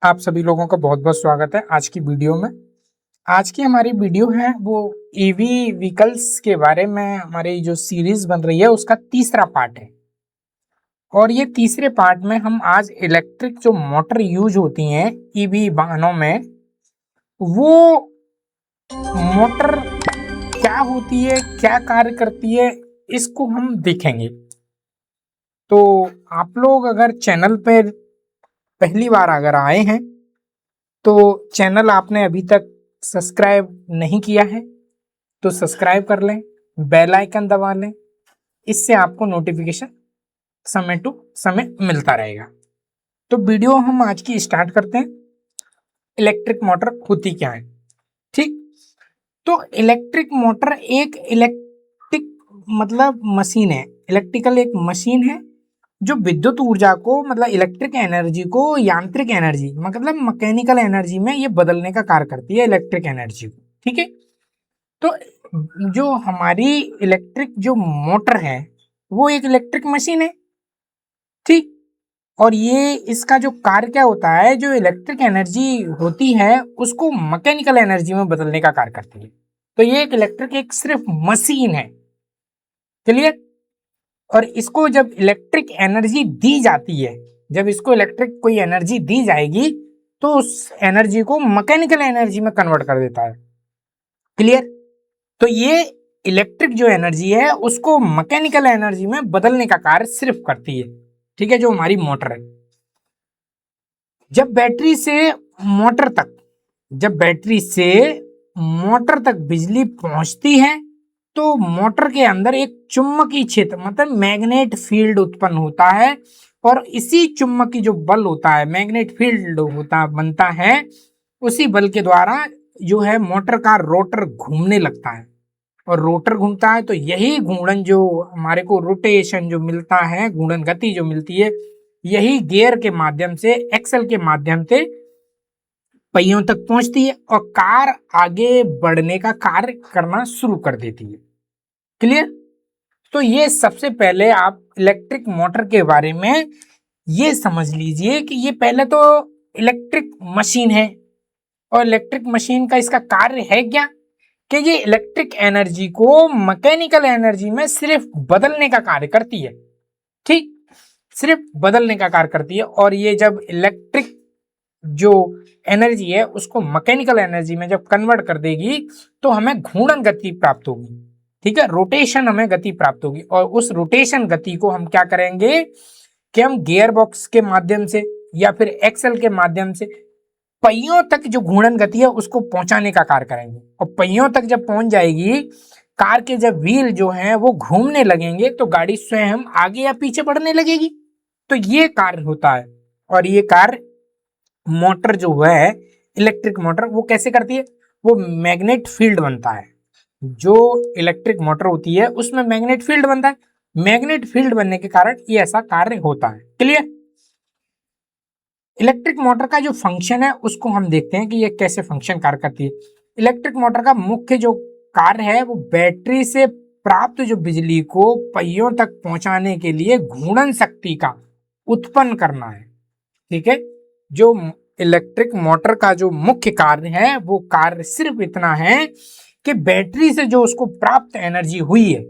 आप सभी लोगों का बहुत बहुत स्वागत है आज की वीडियो में। आज की हमारी वीडियो है वो ईवी व्हीकल्स के बारे में। हमारी जो सीरीज बन रही है उसका तीसरा पार्ट है और ये तीसरे पार्ट में हम आज इलेक्ट्रिक जो मोटर यूज होती हैं ईवी वाहनों में, वो मोटर क्या होती है, क्या कार्य करती है, इसको हम देखेंगे। तो आप लोग अगर चैनल पर पहली बार अगर आए हैं तो चैनल आपने अभी तक सब्सक्राइब नहीं किया है तो सब्सक्राइब कर लें, बेल आइकन दबा लें। इससे आपको नोटिफिकेशन समय टू समय मिलता रहेगा। तो वीडियो हम आज की स्टार्ट करते हैं। इलेक्ट्रिक मोटर होती क्या है, ठीक। तो इलेक्ट्रिक मोटर एक इलेक्ट्रिक मतलब मशीन है, इलेक्ट्रिकल एक मशीन है जो विद्युत ऊर्जा को मतलब इलेक्ट्रिक एनर्जी को यांत्रिक एनर्जी मतलब मैकेनिकल एनर्जी में ये बदलने का कार्य करती है, इलेक्ट्रिक एनर्जी को, ठीक है। तो जो हमारी इलेक्ट्रिक जो मोटर है वो एक इलेक्ट्रिक मशीन है, ठीक। और ये इसका जो कार्य क्या होता है, जो इलेक्ट्रिक एनर्जी होती है उसको मैकेनिकल एनर्जी में बदलने का कार्य करती है। तो ये एक इलेक्ट्रिक एक सिर्फ मशीन है, क्लियर। और इसको जब इलेक्ट्रिक एनर्जी दी जाती है, जब इसको इलेक्ट्रिक कोई एनर्जी दी जाएगी तो उस एनर्जी को मैकेनिकल एनर्जी में कन्वर्ट कर देता है, क्लियर। तो ये इलेक्ट्रिक जो एनर्जी है उसको मैकेनिकल एनर्जी में बदलने का कार्य सिर्फ करती है, ठीक है, जो हमारी मोटर है। जब बैटरी से मोटर तक जब बैटरी से मोटर तक बिजली पहुंचती है तो मोटर के अंदर एक चुंबकीय क्षेत्र मतलब मैग्नेट फील्ड उत्पन्न होता है और इसी चुंबकीय जो बल होता है, मैग्नेट फील्ड होता बनता है, उसी बल के द्वारा जो है मोटर का रोटर घूमने लगता है। और रोटर घूमता है तो यही घूर्णन जो हमारे को रोटेशन जो मिलता है, घूर्णन गति जो मिलती है, यही गियर के माध्यम से, एक्सल के माध्यम से पहियों तक पहुंचती है और कार आगे बढ़ने का कार्य करना शुरू कर देती है, क्लियर। तो ये सबसे पहले आप इलेक्ट्रिक मोटर के बारे में ये समझ लीजिए कि ये पहले तो इलेक्ट्रिक मशीन है और इलेक्ट्रिक मशीन का इसका कार्य है क्या कि ये इलेक्ट्रिक एनर्जी को मैकेनिकल एनर्जी में सिर्फ बदलने का कार्य करती है, ठीक, सिर्फ बदलने का कार्य करती है। और ये जब इलेक्ट्रिक जो एनर्जी है उसको मैकेनिकल एनर्जी में जब कन्वर्ट कर देगी तो हमें घूर्णन गति प्राप्त होगी, ठीक है, रोटेशन हमें गति प्राप्त होगी। और उस रोटेशन गति को हम क्या करेंगे कि हम गियर बॉक्स के माध्यम से या फिर एक्सल के माध्यम से पहियों तक जो घूर्णन गति है उसको पहुंचाने का कार्य करेंगे। और पहियों तक जब पहुंच जाएगी, कार के जब व्हील जो है वो घूमने लगेंगे तो गाड़ी स्वयं आगे या पीछे बढ़ने लगेगी। तो ये कार्य होता है। और ये कार्य मोटर जो है इलेक्ट्रिक मोटर वो कैसे करती है, वो मैग्नेट फील्ड बनता है। जो इलेक्ट्रिक मोटर होती है उसमें मैग्नेट फील्ड बनता है, मैग्नेट फील्ड बनने के कारण ये ऐसा कार्य होता है, क्लियर। इलेक्ट्रिक मोटर का जो फंक्शन है उसको हम देखते हैं कि ये कैसे फंक्शन कार्य करती है। इलेक्ट्रिक मोटर का मुख्य जो कार्य है वो बैटरी से प्राप्त जो बिजली को पहियों तक पहुंचाने के लिए घूर्णन शक्ति का उत्पन्न करना है, ठीक है। जो इलेक्ट्रिक मोटर का जो मुख्य कार्य है वो कार्य सिर्फ इतना है कि बैटरी से जो उसको प्राप्त एनर्जी हुई है,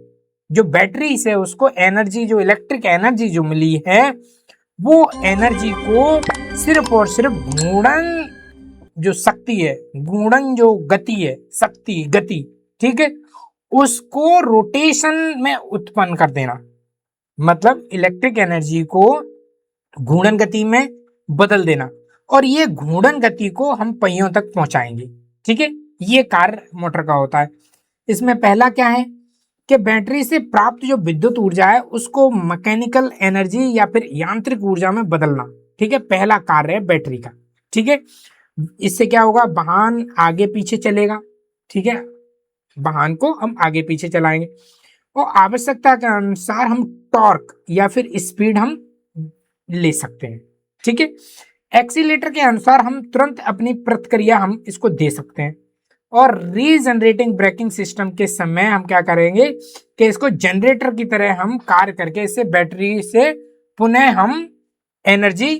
जो बैटरी से उसको एनर्जी जो इलेक्ट्रिक एनर्जी जो मिली है, वो एनर्जी को सिर्फ और सिर्फ घूर्णन जो शक्ति है, घूर्णन जो गति है, शक्ति गति, ठीक है, उसको रोटेशन में उत्पन्न कर देना, मतलब इलेक्ट्रिक एनर्जी को घूर्णन गति में बदल देना। और ये घूर्णन गति को हम पहियों तक पहुंचाएंगे, ठीक है, ये कार्य मोटर का होता है। इसमें पहला क्या है कि बैटरी से प्राप्त जो विद्युत ऊर्जा है उसको मैकेनिकल एनर्जी या फिर यांत्रिक ऊर्जा में बदलना, ठीक है, पहला कार्य है बैटरी का, ठीक है। इससे क्या होगा, वाहन आगे पीछे चलेगा, ठीक है, वाहन को हम आगे पीछे चलाएंगे और आवश्यकता के अनुसार हम टॉर्क या फिर स्पीड हम ले सकते हैं, ठीक है। एक्सीलेटर के अनुसार हम तुरंत अपनी प्रतिक्रिया हम इसको दे सकते हैं। और रीजनरेटिंग ब्रेकिंग सिस्टम के समय हम क्या करेंगे कि इसको जनरेटर की तरह हम कार्य करके इससे बैटरी से पुनः हम एनर्जी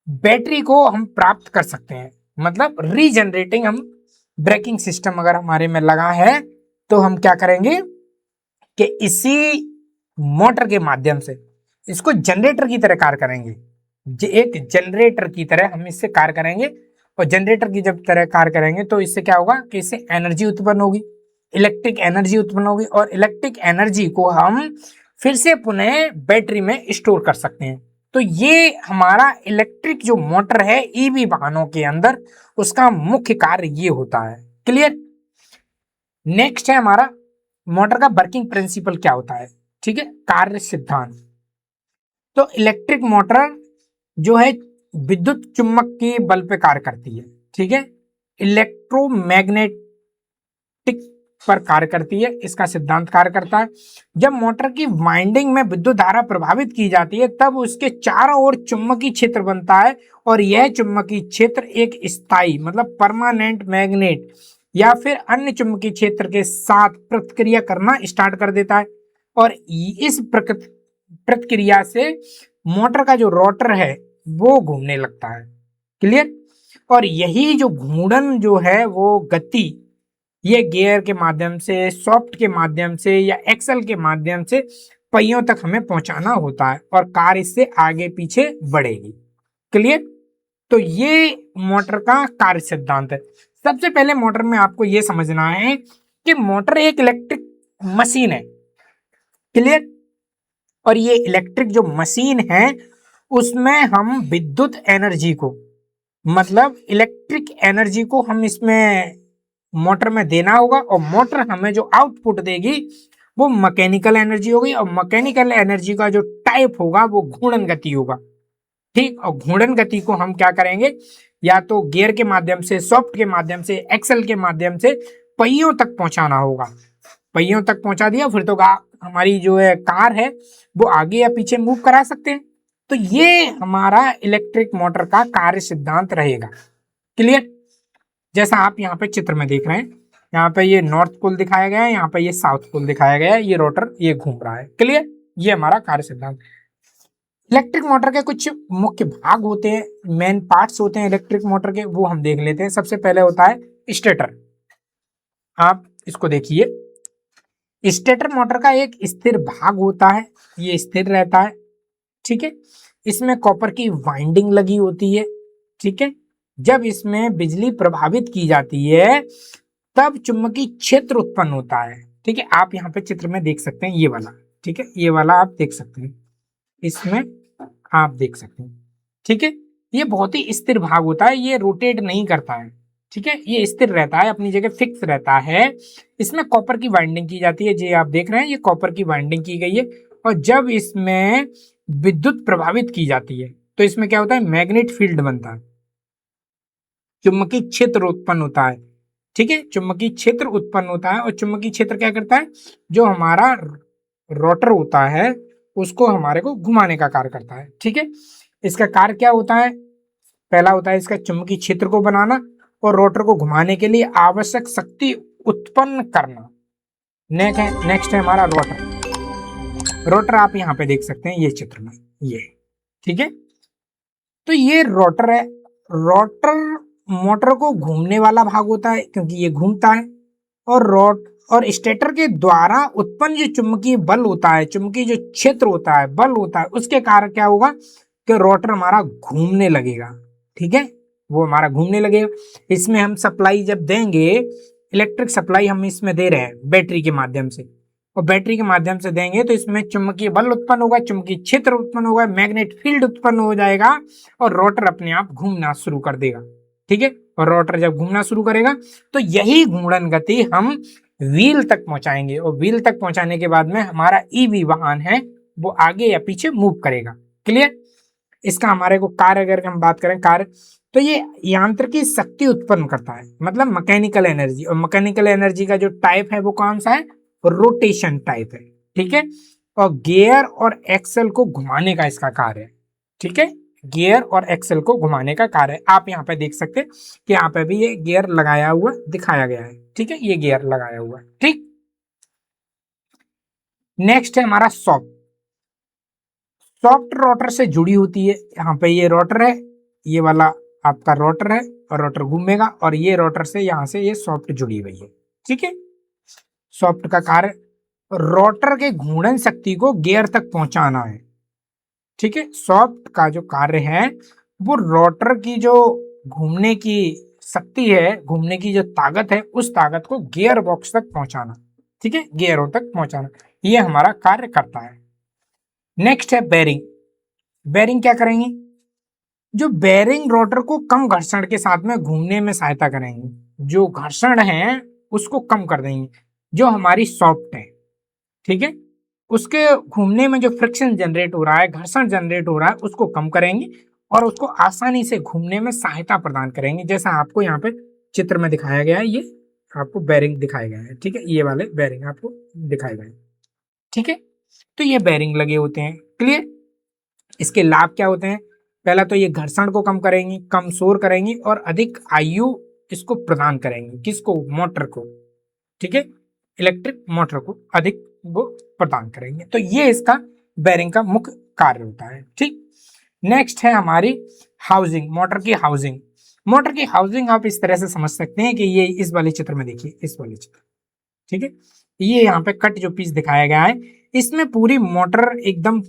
बैटरी को हम प्राप्त कर सकते हैं, मतलब रीजनरेटिंग हम ब्रेकिंग सिस्टम अगर हमारे में लगा है तो हम क्या करेंगे कि इसी मोटर के माध्यम से इसको जनरेटर की तरह कार्य करेंगे। एक जनरेटर की तरह हम इससे कार्य करेंगे, और जनरेटर की जब तरह कार्य करेंगे तो इससे क्या होगा कि इससे एनर्जी उत्पन्न होगी, इलेक्ट्रिक एनर्जी उत्पन्न होगी, और इलेक्ट्रिक एनर्जी को हम फिर से पुनः बैटरी में स्टोर कर सकते हैं। तो ये हमारा इलेक्ट्रिक जो मोटर है ईवी वाहनों के अंदर, उसका मुख्य कार्य ये होता है। क्लियर। नेक्स्ट है हमारा मोटर का वर्किंग प्रिंसिपल क्या होता है। ठीक है, कार्य सिद्धांत। तो इलेक्ट्रिक मोटर जो है विद्युत चुम्बक के बल पे कार्य करती है। ठीक है, इलेक्ट्रोमैग्नेटिक पर कार्य करती है, इसका सिद्धांत कार्य करता है। जब मोटर की वाइंडिंग में विद्युत धारा प्रभावित की जाती है तब उसके चारों ओर चुंबकीय क्षेत्र बनता है, और यह चुंबकीय क्षेत्र एक स्थायी मतलब परमानेंट मैग्नेट या फिर अन्य चुंबकीय क्षेत्र के साथ प्रतिक्रिया करना स्टार्ट कर देता है, और इस प्रतिक्रिया से मोटर का जो रोटर है वो घूमने लगता है। क्लियर। और यही जो घूर्णन जो है वो गति ये गियर के माध्यम से, सॉफ्ट के माध्यम से या एक्सल के माध्यम से पहियों तक हमें पहुंचाना होता है, और कार इससे आगे पीछे बढ़ेगी। क्लियर। तो ये मोटर का कार्य सिद्धांत है। सबसे पहले मोटर में आपको ये समझना है कि मोटर एक इलेक्ट्रिक मशीन है। क्लियर। और ये इलेक्ट्रिक जो मशीन है उसमें हम विद्युत एनर्जी को, मतलब इलेक्ट्रिक एनर्जी को हम इसमें मोटर में देना होगा, और मोटर हमें जो आउटपुट देगी वो मैकेनिकल एनर्जी होगी, और मैकेनिकल एनर्जी का जो टाइप होगा वो घूर्णन गति होगा। ठीक। और घूर्णन गति को हम क्या करेंगे, या तो गियर के माध्यम से, सॉफ्ट के माध्यम से, एक्सल के माध्यम से पहियों तक पहुंचाना होगा। पहियों तक पहुंचा दिया फिर तो हमारी जो है कार है वो आगे या पीछे मूव करा सकते हैं। तो ये हमारा इलेक्ट्रिक मोटर का कार्य सिद्धांत रहेगा। क्लियर। जैसा आप यहाँ पे चित्र में देख रहे हैं, यहाँ पे ये नॉर्थ पोल दिखाया गया है, यहाँ पे ये साउथ पोल दिखाया गया है, ये रोटर ये घूम रहा है। क्लियर। ये हमारा कार्य सिद्धांत। इलेक्ट्रिक मोटर के कुछ मुख्य भाग होते हैं, मेन पार्ट्स होते हैं इलेक्ट्रिक मोटर के, वो हम देख लेते हैं। सबसे पहले होता है स्टेटर। आप इसको देखिए, स्टेटर मोटर का एक स्थिर भाग होता है, ये स्थिर रहता है। ठीक है, इसमें कॉपर की वाइंडिंग लगी होती है। ठीक है, जब इसमें बिजली प्रभावित की जाती है तब चुंबकीय क्षेत्र उत्पन्न होता है। ठीक है, आप यहाँ पे चित्र में देख सकते हैं ये वाला। ठीक है, ये वाला आप देख सकते हैं, इसमें आप देख सकते हैं। ठीक है, ये बहुत ही स्थिर भाग होता है, ये रोटेट नहीं करता है। ठीक है, ये स्थिर रहता है, अपनी जगह फिक्स रहता है। इसमें कॉपर की वाइंडिंग की जाती है, जी आप देख रहे हैं ये कॉपर की वाइंडिंग की गई है। और जब इसमें विद्युत प्रभावित की जाती है तो इसमें क्या होता है, मैग्नेट फील्ड बनता है, चुंबकीय क्षेत्र उत्पन्न होता है। ठीक है, चुंबकीय क्षेत्र उत्पन्न होता है, और चुंबकीय क्षेत्र क्या करता है, जो हमारा रोटर होता है उसको हमारे को घुमाने का कार्य करता है। ठीक है, इसका कार्य क्या होता है, पहला होता है इसका चुंबकीय क्षेत्र को बनाना और रोटर को घुमाने के लिए आवश्यक शक्ति उत्पन्न करना। नेक्स्ट है हमारा रोटर। रोटर आप यहाँ पे देख सकते हैं ये चित्र में, ये। ठीक है, तो ये रोटर है। रोटर मोटर को घूमने वाला भाग होता है क्योंकि ये घूमता है, और स्टेटर के द्वारा उत्पन्न जो चुंबकीय बल होता है, चुंबकीय जो क्षेत्र होता है, बल होता है, उसके कारण क्या होगा कि रोटर हमारा घूमने लगेगा। ठीक है, वो हमारा घूमने लगेगा। इसमें हम सप्लाई जब देंगे, इलेक्ट्रिक सप्लाई हम इसमें दे रहे हैं बैटरी के माध्यम से, और बैटरी के माध्यम से देंगे तो इसमें चुंबकीय बल उत्पन्न होगा, चुंबकीय क्षेत्र उत्पन्न होगा, मैग्नेट फील्ड उत्पन्न हो जाएगा, और रोटर अपने आप घूमना शुरू कर देगा। ठीक है, और रोटर जब घूमना शुरू करेगा तो यही घूर्णन गति हम व्हील तक पहुंचाएंगे, और व्हील तक पहुंचाने के बाद में हमारा ईवी वाहन है वो आगे या पीछे मूव करेगा। क्लियर। इसका हमारे को कार्य अगर हम बात करें, कार्य तो ये यांत्रिकी शक्ति उत्पन्न करता है, मतलब मैकेनिकल एनर्जी, और मैकेनिकल एनर्जी का जो टाइप है वो कौन सा है, रोटेशन टाइप है। ठीक है, और गियर और एक्सल को घुमाने का इसका कार्य है। ठीक है, गियर और एक्सल को घुमाने का कार्य है। आप यहाँ पे देख सकते हैं कि यहाँ पे भी ये गियर लगाया हुआ दिखाया गया है। ठीक है, ये गियर लगाया हुआ है। ठीक। नेक्स्ट है हमारा सॉफ्ट। सॉफ्ट रोटर से जुड़ी होती है, यहाँ पे ये रोटर है, ये वाला आपका रोटर है और रोटर घूमेगा और ये रोटर से यहाँ से ये सॉफ्ट जुड़ी हुई है। ठीक है, सॉफ्ट का कार्य रोटर के घूर्णन शक्ति को गियर तक पहुंचाना है। ठीक है, सॉफ्ट का जो कार्य है वो रोटर की जो घूमने की शक्ति है, घूमने की जो ताकत है, उस ताकत को गियर बॉक्स तक पहुंचाना। ठीक है, गियरों तक पहुंचाना, ये हमारा कार्य करता है। नेक्स्ट है बेरिंग। बेरिंग क्या करेंगे? जो बेरिंग रोटर को कम घर्षण के साथ में घूमने में सहायता करेंगे, जो घर्षण है उसको कम कर देंगे, जो हमारी सॉफ्ट है। ठीक है, उसके घूमने में जो फ्रिक्शन जनरेट हो रहा है, घर्षण जनरेट हो रहा है, उसको कम करेंगे और उसको आसानी से घूमने में सहायता प्रदान करेंगे। जैसा आपको यहाँ पे चित्र में दिखाया गया है, ये आपको बेरिंग दिखाया गया है। ठीक है, ये वाले बेरिंग आपको दिखाए गए। ठीक है, तो ये बेरिंग लगे होते हैं। क्लियर? इसके लाभ क्या होते हैं? पहला तो ये घर्षण को कम करेंगी, कम शोर करेंगी और अधिक आयु इसको प्रदान करेंगी। किसको? मोटर को। ठीक है, इलेक्ट्रिक मोटर को अधिक वो प्रदान करेंगे। तो ये इसका बेरिंग का मुख्य कार्य होता है। ठीक, नेक्स्ट है हमारी हाउसिंग, मोटर की हाउसिंग। मोटर की हाउसिंग आप इस तरह से समझ सकते हैं कि ये इस वाले चित्र में देखिए, इस वाले चित्र। ठीक है, ये यहाँ पे कट जो पीस दिखाया गया है, इसमें पूरी मोटर एकदम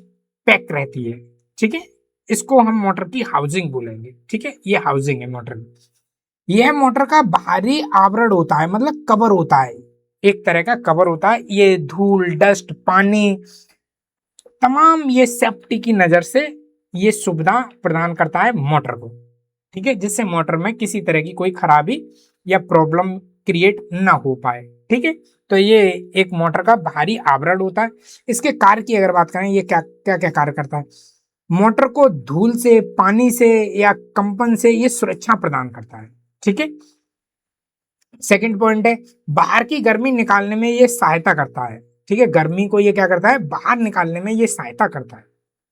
पैक रहती है। ठीक है, इसको हम मोटर की हाउसिंग बोलेंगे। ठीक है, ये हाउसिंग है मोटर की। यह मोटर का बाहरी आवरण होता है, मतलब कवर होता है, एक तरह का कवर होता है। ये धूल, डस्ट, पानी, तमाम ये सेफ्टी की नजर से ये सुविधा प्रदान करता है मोटर को। ठीक है, जिससे मोटर में किसी तरह की कोई खराबी या प्रॉब्लम क्रिएट ना हो पाए। ठीक है, तो ये एक मोटर का बाहरी आवरण होता है। इसके कार्य की अगर बात करें, ये क्या क्या क्या कार्य करता है? मोटर को धूल से, पानी से या कंपन से ये सुरक्षा प्रदान करता है। ठीक है, सेकंड पॉइंट है बाहर की गर्मी निकालने में ये सहायता करता है। ठीक है, गर्मी को ये क्या करता है? बाहर निकालने में ये सहायता करता है।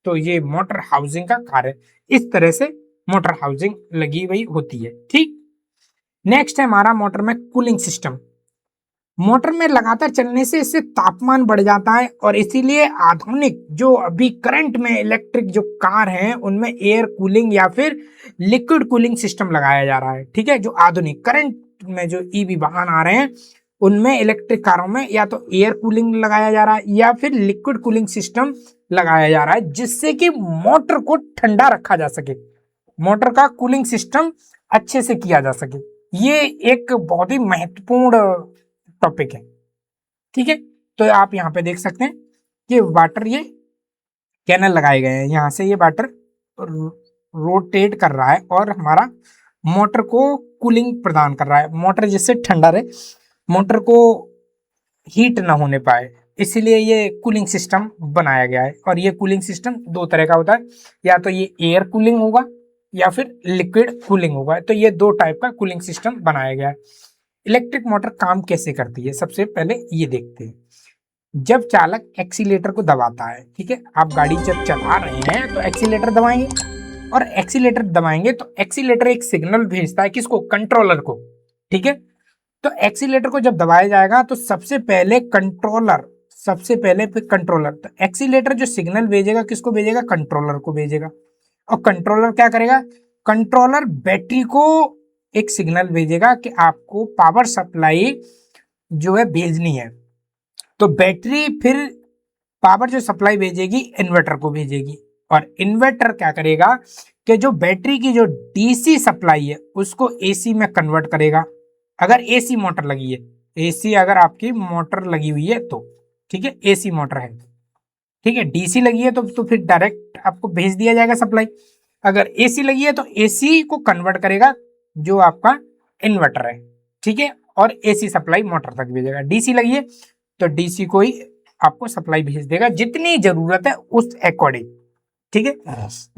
तो ये मोटर हाउसिंग का कार्य, इस तरह से मोटर हाउसिंग लगी हुई होती है। ठीक, नेक्स्ट है हमारा मोटर में कूलिंग सिस्टम। मोटर में लगातार चलने से इससे तापमान बढ़ जाता है और इसीलिए आधुनिक जो अभी करंट में इलेक्ट्रिक जो कार हैं उनमें एयर कूलिंग या फिर लिक्विड कूलिंग सिस्टम लगाया जा रहा है। ठीक है, जो आधुनिक करंट में जो ईवी वाहन आ रहे हैं उनमें, इलेक्ट्रिक कारों में, या तो एयर कूलिंग लगाया जा रहा है या फिर लिक्विड कूलिंग सिस्टम लगाया जा रहा है, जिससे कि मोटर को ठंडा रखा जा सके, मोटर का कूलिंग सिस्टम अच्छे से किया जा सके। ये एक बहुत ही महत्वपूर्ण टॉपिक है। ठीक है, तो आप यहाँ पे देख सकते हैं कि वाटर, ये कैनल लगाए गए हैं, यहाँ से ये वाटर रोटेट कर रहा है और हमारा मोटर को कूलिंग प्रदान कर रहा है। मोटर जिससे ठंडा रहे, मोटर को हीट ना होने पाए, इसीलिए ये कूलिंग सिस्टम बनाया गया है। और ये कूलिंग सिस्टम दो तरह का होता है, या तो ये एयर कूलिंग होगा या फिर लिक्विड कूलिंग होगा। तो ये दो टाइप का कूलिंग सिस्टम बनाया गया है। इलेक्ट्रिक मोटर काम कैसे करती है, सबसे पहले ये देखते हैं। जब चालक एक्सीलेटर को दबाता है, ठीक है, आप गाड़ी जब चला रहे हैं तो एक्सीलेटर दबाएंगे, और एक्सीलेटर दबाएंगे तो एक्सीलेटर एक सिग्नल भेजता है, किसको? कंट्रोलर को। ठीक है, तो एक्सीलेटर को जब दबाया जाएगा तो सबसे पहले फिर कंट्रोलर, तो एक्सीलेटर जो सिग्नल भेजेगा किसको भेजेगा? कंट्रोलर को भेजेगा। और कंट्रोलर क्या करेगा? कंट्रोलर बैटरी को एक सिग्नल भेजेगा कि आपको पावर सप्लाई जो है भेजनी है। तो बैटरी फिर पावर जो सप्लाई भेजेगी इन्वर्टर को भेजेगी, और इन्वर्टर क्या करेगा कि जो बैटरी की जो डीसी सप्लाई है उसको एसी में कन्वर्ट करेगा। अगर एसी मोटर लगी है, एसी अगर आपकी मोटर लगी हुई है तो, ठीक है, एसी मोटर है, ठीक है, डीसी लगी है तो फिर डायरेक्ट आपको भेज दिया जाएगा सप्लाई। अगर एसी लगी है तो एसी को कन्वर्ट करेगा जो आपका इन्वर्टर है, ठीक है, और एसी सप्लाई मोटर तक भेजेगा। डीसी लगी है तो डीसी को ही आपको सप्लाई भेज देगा, जितनी जरूरत है उस अकॉर्डिंग, ठीक है,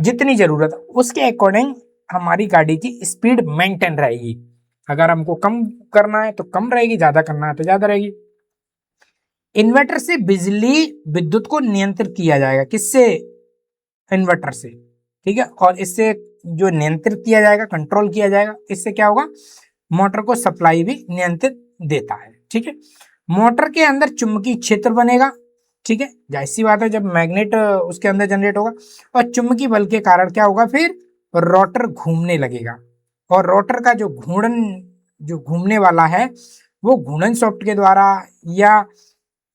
जितनी जरूरत है उसके अकॉर्डिंग हमारी गाड़ी की स्पीड मेंटेन रहेगी। अगर हमको कम करना है तो कम रहेगी, ज्यादा करना है तो ज्यादा रहेगी। इन्वर्टर से बिजली विद्युत को नियंत्रित किया जाएगा, किससे? इन्वर्टर से, ठीक है, और इससे जो नियंत्रित किया जाएगा, कंट्रोल किया जाएगा, इससे क्या होगा? मोटर को सप्लाई भी नियंत्रित देता है। ठीक है, मोटर के अंदर चुंबकीय क्षेत्र बनेगा, ठीक है, जाहिर सी बात है जब मैग्नेट उसके अंदर जनरेट होगा, और चुंबकीय बल के कारण क्या होगा? फिर रोटर घूमने लगेगा, और रोटर का जो घूर्णन, जो घूमने वाला है, वो घूर्णन शाफ्ट के द्वारा या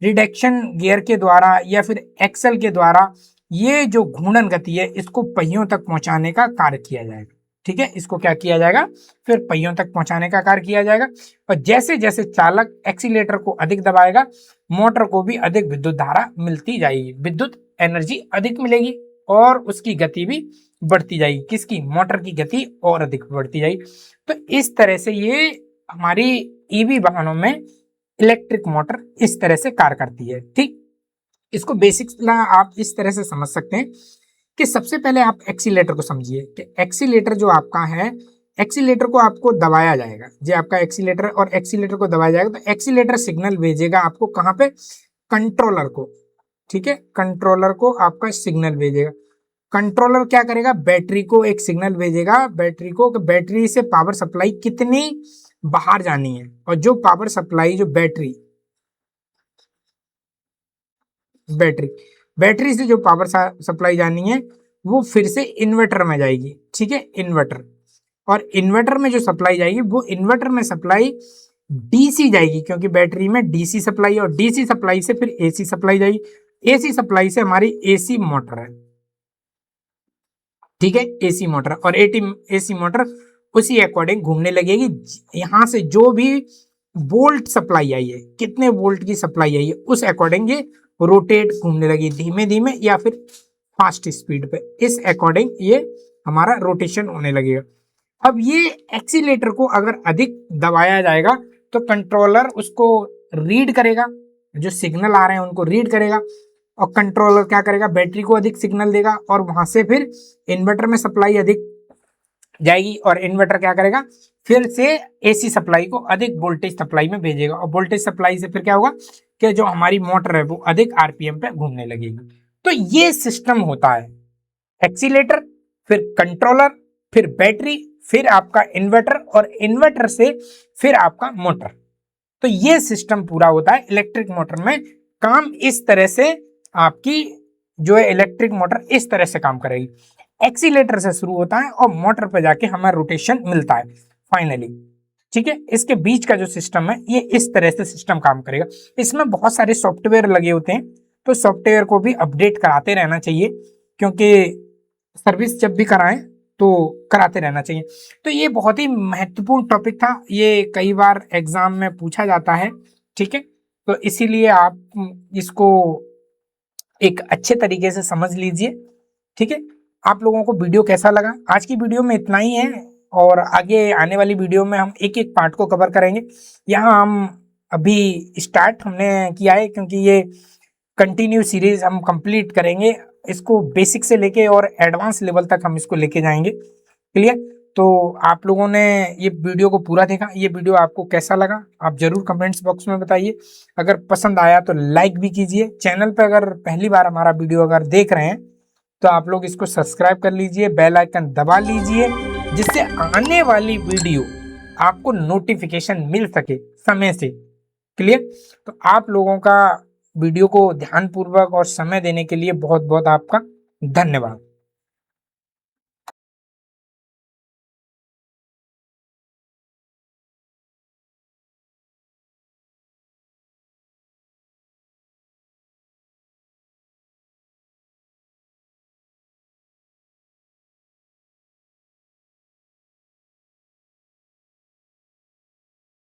रिडक्शन गियर के द्वारा या फिर एक्सल के द्वारा ये जो घूर्णन गति है इसको पहियों तक पहुंचाने का कार्य किया जाएगा। ठीक है, इसको क्या किया जाएगा, फिर पहियों तक पहुंचाने का कार्य किया जाएगा। और जैसे जैसे चालक एक्सीलेटर को अधिक दबाएगा, मोटर को भी अधिक विद्युत धारा मिलती जाएगी, विद्युत एनर्जी अधिक मिलेगी और उसकी गति भी बढ़ती जाएगी। किसकी, मोटर की गति और अधिक बढ़ती जाएगी। तो इस तरह से ये हमारी ईवी वाहनों में इलेक्ट्रिक मोटर इस तरह से कार्य करती है। ठीक, इसको बेसिक्स ना आप इस तरह से समझ सकते हैं कि सबसे पहले आप एक्सीलेटर को समझिए कि एक्सीलेटर जो आपका है, एक्सीलेटर को आपको दबाया जाएगा, जो आपका एक्सीलेटर, और एक्सीलेटर को दबाया जाएगा तो एक्सीलेटर सिग्नल भेजेगा आपको कहाँ पे, कंट्रोलर को। ठीक है, कंट्रोलर को आपका सिग्नल भेजेगा। कंट्रोलर क्या करेगा, बैटरी को एक सिग्नल भेजेगा, बैटरी को, कि बैटरी से पावर सप्लाई कितनी बाहर जानी है, और जो पावर सप्लाई, जो बैटरी बैटरी से जो पावर सप्लाई जानी है वो फिर से इन्वर्टर में जाएगी। ठीक है, इन्वर्टर, और इन्वर्टर में जो सप्लाई जाएगी वो इन्वर्टर में सप्लाई डीसी जाएगी, क्योंकि बैटरी में डीसी सप्लाई है, और डीसी सप्लाई से फिर एसी सप्लाई जाएगी, एसी सप्लाई से हमारी एसी मोटर है। ठीक है, एसी मोटर, और एसी मोटर उसी अकॉर्डिंग घूमने लगेगी। यहां से जो भी वोल्ट सप्लाई आई है, कितने वोल्ट की सप्लाई आई है, उस अकॉर्डिंग ये रोटेट घूमने लगी, धीमे धीमे या फिर फास्ट स्पीड पे, इस अकॉर्डिंग ये हमारा रोटेशन होने लगेगा। अब ये एक्सीलेटर को अगर अधिक दबाया जाएगा तो कंट्रोलर उसको रीड करेगा, जो सिग्नल आ रहे हैं उनको रीड करेगा, और कंट्रोलर क्या करेगा, बैटरी को अधिक सिग्नल देगा, और वहां से फिर इन्वर्टर में सप्लाई अधिक जाएगी, और इन्वर्टर क्या करेगा, फिर से एसी सप्लाई को अधिक वोल्टेज सप्लाई में भेजेगा, और वोल्टेज सप्लाई से फिर क्या होगा कि जो हमारी मोटर है वो अधिक आरपीएम पे घूमने लगेगी। तो ये सिस्टम होता है, एक्सीलेटर, फिर कंट्रोलर, फिर बैटरी, फिर आपका इन्वर्टर, और इन्वर्टर से फिर आपका मोटर। तो ये सिस्टम पूरा होता है इलेक्ट्रिक मोटर में। काम इस तरह से आपकी जो है इलेक्ट्रिक मोटर इस तरह से काम करेगी, एक्सीलेटर से शुरू होता है और मोटर पे जाके हमें रोटेशन मिलता है फाइनली। ठीक है, इसके बीच का जो सिस्टम है ये इस तरह से सिस्टम काम करेगा। इसमें बहुत सारे सॉफ्टवेयर लगे होते हैं, तो सॉफ्टवेयर को भी अपडेट कराते रहना चाहिए, क्योंकि सर्विस जब भी कराएं तो कराते रहना चाहिए। तो ये बहुत ही महत्वपूर्ण टॉपिक था, ये कई बार एग्जाम में पूछा जाता है। ठीक है, तो इसीलिए आप इसको एक अच्छे तरीके से समझ लीजिए। ठीक है, आप लोगों को वीडियो कैसा लगा, आज की वीडियो में इतना ही है, और आगे आने वाली वीडियो में हम एक एक पार्ट को कवर करेंगे। यहाँ हम अभी स्टार्ट हमने किया है, क्योंकि ये कंटिन्यू सीरीज हम कंप्लीट करेंगे, इसको बेसिक से लेके और एडवांस लेवल तक हम इसको लेके जाएंगे। क्लियर, तो आप लोगों ने ये वीडियो को पूरा देखा, ये वीडियो आपको कैसा लगा आप जरूर कमेंट्स बॉक्स में बताइए। अगर पसंद आया तो लाइक भी कीजिए। चैनल पर अगर पहली बार हमारा वीडियो अगर देख रहे हैं तो आप लोग इसको सब्सक्राइब कर लीजिए, बेल आइकन दबा लीजिए, जिससे आने वाली वीडियो आपको नोटिफिकेशन मिल सके समय से। क्लियर, तो आप लोगों का वीडियो को ध्यानपूर्वक और समय देने के लिए बहुत बहुत आपका धन्यवाद।